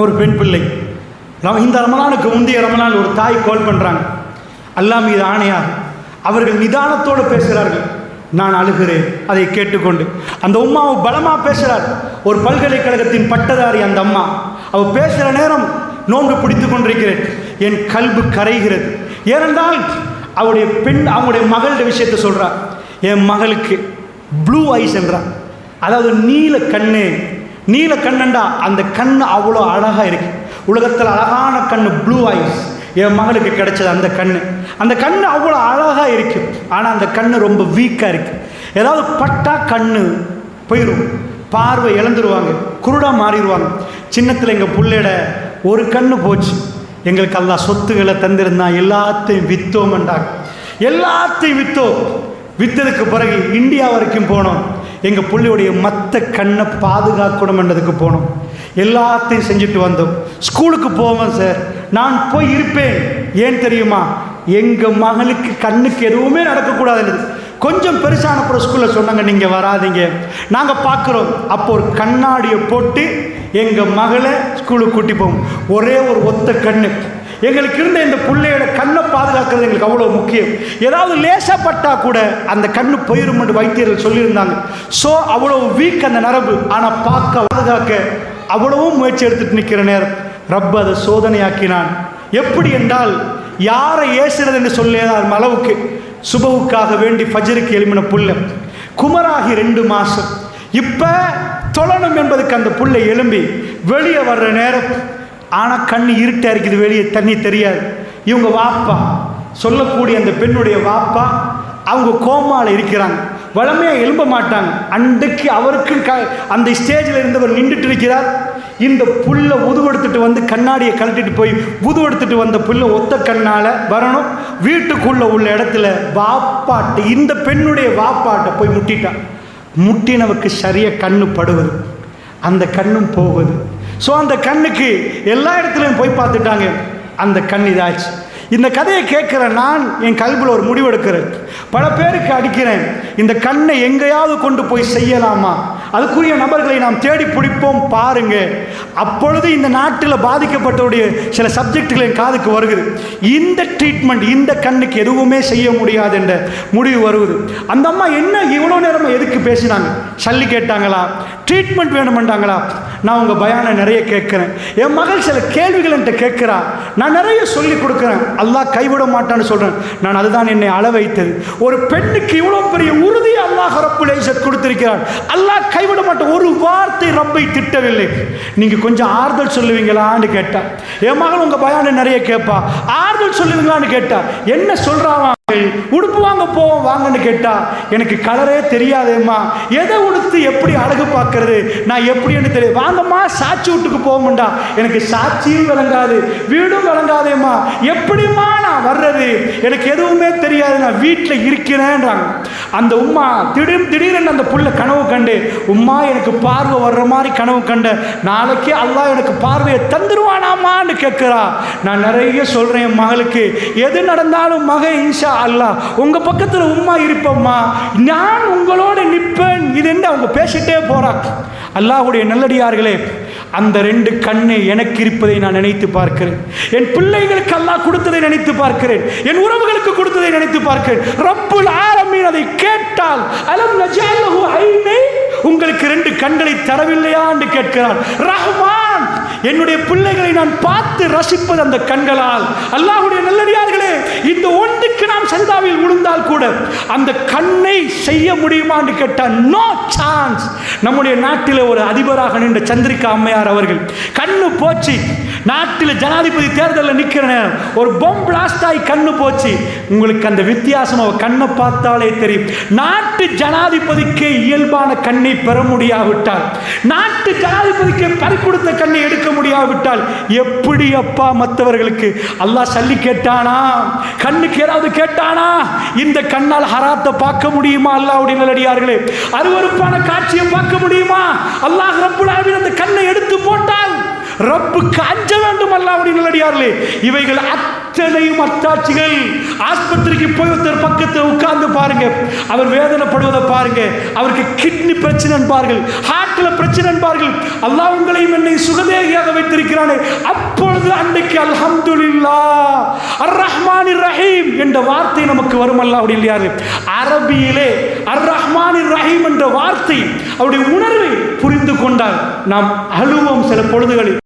ஒரு பெண் பிள்ளை. இந்த ரமலானுக்கு முந்தைய ரமலான் ஒரு தாய் கால் பண்ணுறாங்க. அல்லாஹ் மீது ஆணையாக அவர்கள் நிதானத்தோடு பேசுகிறார்கள். நான் அழுகிறேன் அதை கேட்டுக்கொண்டு. அந்த உம்மாவை பலமாக பேசுகிறார். ஒரு பல்கலைக்கழகத்தின் பட்டதாரி அந்த அம்மா. அவள் பேசுகிற நேரம் நோன்பு பிடித்து கொண்டிருக்கிறேன். என் கல்பு கரைகிறது. ஏனென்றால் அவங்களுடைய மகளுடைய விஷயத்தை சொல்கிறார். என் மகளுக்கு ப்ளூ ஐஸ் என்றார். அதாவது நீல கண்ணு. நீல கண்ணண்டா அந்த கண் அவ்வளோ அழகாக இருக்கு. உலகத்தில் அழகான கண் ப்ளூ ஐஸ் என் மகளுக்கு கிடைச்சது. அந்த கண் அவ்வளோ அழகாக இருக்கு. ஆனால் அந்த கண் ரொம்ப வீக்காக இருக்கு. ஏதாவது பட்டா கண்ணு போயிடும், பார்வை இழந்துருவாங்க, குருடாக மாறிடுவாங்க. சின்னத்தில் எங்கள் பிள்ளையோட ஒரு கண்ணு போச்சு. எங்களுக்கு அல்லாஹ் சொத்துக்களை தந்திருந்தான், எல்லாத்தையும் விற்றோம்ண்டாங்க. எல்லாத்தையும் விற்றதுக்கு பிறகு இந்தியா வரைக்கும் போனோம். எங்கள் பிள்ளையுடைய மற்ற கண்ணை பாதுகாக்கணும் என்றதுக்கு போனோம். எல்லாத்தையும் செஞ்சுட்டு வந்தோம். ஸ்கூலுக்கு போவோம் சார், நான் போய் இருப்பேன். ஏன் தெரியுமா? எங்கள் மகளுக்கு கண்ணுக்கு எதுவுமே நடக்கக்கூடாது. கொஞ்சம் பெருசான அப்புறம் ஸ்கூலில் சொன்னாங்க, நீங்கள் வராதிங்க, நாங்கள் பார்க்குறோம். அப்போ ஒரு கண்ணாடியை போட்டு எங்கள் மகளை ஸ்கூலுக்கு கூட்டி போவோம். ஒரே ஒரு ஒத்த கண்ணு. எங்களுக்கு இருந்த இந்த பிள்ளையோட கண்ணை பாதுகாக்கிறது எங்களுக்கு அவ்வளோ முக்கியம். ஏதாவது லேசப்பட்டா கூட அந்த கண்ணு போயிடும் என்று வைத்தியர்கள் சொல்லியிருந்தாங்க. ஸோ அவ்வளோ வீக் அந்த நரம்பு. ஆனால் பாதுகாக்க அவ்வளவும் முயற்சி எடுத்துட்டு நிற்கிற நேரம் ரப்ப அதை சோதனையாக்கினான். எப்படி என்றால், யாரை ஏசுறது என்று சொல்லியதால் அளவுக்கு சுபவுக்காக வேண்டி ஃபஜருக்கு எழுப்பின புள்ள குமராகி 2 மாதம். இப்போ தொழணும் என்பதுக்கு அந்த புள்ளை எழும்பி வெளியே வர்ற நேரம். ஆனால் கண் இருட்டாக இருக்குது, வெளியே தண்ணி தெரியாது. இவங்க வாப்பா சொல்லக்கூடிய அந்த பெண்ணுடைய வாப்பா அவங்க கோமாவில் இருக்கிறாங்க. வளமையாக எழும்ப மாட்டாங்க. அன்றைக்கு அவருக்கு அந்த ஸ்டேஜில் இருந்தவர் நின்றுட்டு இருக்கிறார். இந்த புல்ல உதுவெடுத்துட்டு வந்து கண்ணாடியை கழட்டிட்டு போய் உதுவெடுத்துட்டு வந்த புல்ல ஒத்த கண்ணால் வரணும். வீட்டுக்குள்ளே உள்ள இடத்துல வாப்பாட்டு இந்த பெண்ணுடைய வாப்பாட்டை போய் முட்டிட்டான். முட்டினவுக்கு சரியாக கண்ணு படுவது, அந்த கண்ணும் போகுது. ஸோ அந்த கண்ணுக்கு எல்லா இடத்துலையும் போய் பார்த்துட்டாங்க. அந்த கண் இதாச்சு. இந்த கதையை கேட்குற நான் என் கல்வியில் ஒரு முடிவெடுக்கிறேன். பல பேருக்கு அடிக்கிறேன், இந்த கண்ணை எங்கேயாவது கொண்டு போய் செய்யலாமா? அதுக்குரிய நபர்களை நாம் தேடி பிடிப்போம். பாருங்க, அப்பொழுது இந்த நாட்டில் பாதிக்கப்பட்டவுடைய சில சப்ஜெக்டுகள் என் காதுக்கு வருகிறது. இந்த ட்ரீட்மெண்ட் இந்த கண்ணுக்கு எதுவுமே செய்ய முடியாது என்ற முடிவு வருவது. அந்த அம்மா என்ன இவ்வளோ நேரமாக எதுக்கு பேசினாங்க? சல்லி கேட்டாங்களா? ட்ரீட்மெண்ட் வேணுமெண்டாங்களா? நான் உங்கள் பயானை நிறைய கேட்குறேன். என் மகள் சில கேள்விகள் என்கிட்ட கேட்குறா. நான் நிறைய சொல்லி கொடுக்குறேன். அல்லாஹ் கைவிட மாட்டான்னு சொல்கிறேன். நான் அதுதான் என்னை அள வைத்தது. ஒரு பெண்ணுக்கு இவ்வளோ பெரிய உறுதி அல்லாஹ் ரப்புல் இஸ்ஸத் கொடுத்திருக்கிறான். அல்லாஹ் கைவிட மாட்டேன். ஒரு வார்த்தை ரப்பை திட்டவில்லை. நீங்கள் கொஞ்சம் ஆறுதல் சொல்லுவீங்களான்னு கேட்டா. என் மகள் உங்கள் பயானை நிறைய கேட்பா. ஆறுதல் சொல்லுவீங்களான்னு கேட்டா. என்ன சொல்கிறான்? உடுப்பு வாங்க போவோம் வாங்கன்னு கேட்டா, எனக்கு கலரே தெரியாதேம்மா, எதை உடுத்து எப்படி அழகு பார்க்கறது, நான் எப்படின்னு தெரியும். வாங்கம்மா சாட்சி வீட்டுக்கு போவோம்டா, எனக்கு சாட்சியும் விளங்காது வீடும் விளங்காதேம்மா, எப்படிம்மா நான் வர்றது, எனக்கு எதுவுமே தெரியாது, நான் வீட்டில் இருக்கிறேன்றாங்க. அந்த உம்மா திடீரென்று அந்த புள்ள கனவு கண்டு, உம்மா எனக்கு பார்வை வர்ற மாதிரி கனவு கண்ட, நாளைக்கே அல்லாஹ் எனக்கு பார்வையை தந்துருவானாமான்னு கேட்கிறா. நான் நிறைய சொல்றேன் என் மகளுக்கு, எது நடந்தாலும் மகன் இன்ஷா அல்லாஹ் உங்க பக்கத்தில் உம்மா இருப்பம்மா, நான் உங்களோட நிற்பேன். இது என்ன அவங்க பேசிட்டே போறாங்க. அல்லாஹ்வுடைய நல்லடியார்களே, அந்த 2 கண்ணு எனக்கு இருப்பதை நான் நினைத்து பார்க்கிறேன். என் பிள்ளைகளுக்கு அல்லாஹ் கொடுத்ததை நினைத்து பார்க்கிறேன். என் உறவுகளுக்கு கொடுத்ததை நினைத்து பார்க்கிறேன். ரப்புல் ஆலமீன் அதை கேட்டால், அலம் நஜஅலஹு ஐனை, உங்களுக்கு 2 கண்களை தரவில்லையா என்று கேட்கிறார். ரஹ்மான், என்னுடைய பிள்ளைகளை நான் பார்த்து ரசிப்பது அந்த கண்களால். அல்லாஹ்வுடைய நல்லடியார்களே, இந்த ஒன்றுக்கு நாம் சந்தாவில் விழுந்தால் கூட அந்த கண்ணை செய்ய முடியுமா என்று கேட்டால் நோ சான்ஸ். நம்முடைய நாட்டில் ஒரு அதிபராக நின்ற சந்திரிகா அம்மையார் அவர்கள் கண்ணு போச்சு. நாட்டில் ஜனாதிபதி தேர்தலில் நிற்கிற நேரம் ஒரு பொம் பிளாஸ்ட் ஆகி கண்ணு போச்சு. உங்களுக்கு அந்த வித்தியாசம் அவ கண்ணை பார்த்தாலே தெரியும். நாட்டு ஜனாதிபதிக்கு இயல்பான கண்ணை பெற முடியாவிட்டால், நாட்டு ஜனாதிபதிக்கு பறி கொடுத்த கண்ணை எடுக்க முடியாவிட்டால் எப்படி அப்பா மற்றவர்களுக்கு? அல்லாஹ் சல்லி கேட்டானா? கண்ணுக்கு ஏதாவது கேட்டானா? இந்த கண்ணால் ஹராத்தை பார்க்க முடியுமா? அல்லாஹ்வுடைய நல்லடியார்களே, அருவருப்பான காட்சியை பார்க்க முடியுமா? அல்லாஹ் ரப்புல் ஆலமீன் அந்த கண்ணை எடுத்து போட்டால் ரப்புக்கு அஞ்ச வேண்டும். அல்லாஹ்வுடைய நல்லடியார்களே, இவைகள் அத்தனையும் அத்தாட்சிகள். ஆஸ்பத்திரிக்கு போய் ஒருத்தர் பக்கத்தில் உட்கார்ந்து பாருங்க, அவர் வேதனைப்படுவதை பாருங்க. அவருக்கு கிட்னி பிரச்சனை என்பார்கள், ஹார்ட்ல பிரச்சனை என்பார்கள். அல்லாஹ் உங்களையும் என்னை சுகதேகியாக வைத்திருக்கிறானே, அப்பொழுது அன்றைக்கு அல்ஹம்துலில்லாஹ் அர் ரஹ்மானிர் ரஹீம் என்ற வார்த்தை நமக்கு வரும். அல்லாஹ்வுடைய இல்லையாரு அரபியிலே அர் ரஹ்மானிர் ரஹீம் என்ற வார்த்தை அவருடைய உணர்வை புரிந்து கொண்டால் நாம் அழுவோம் சில பொழுதுகளில்.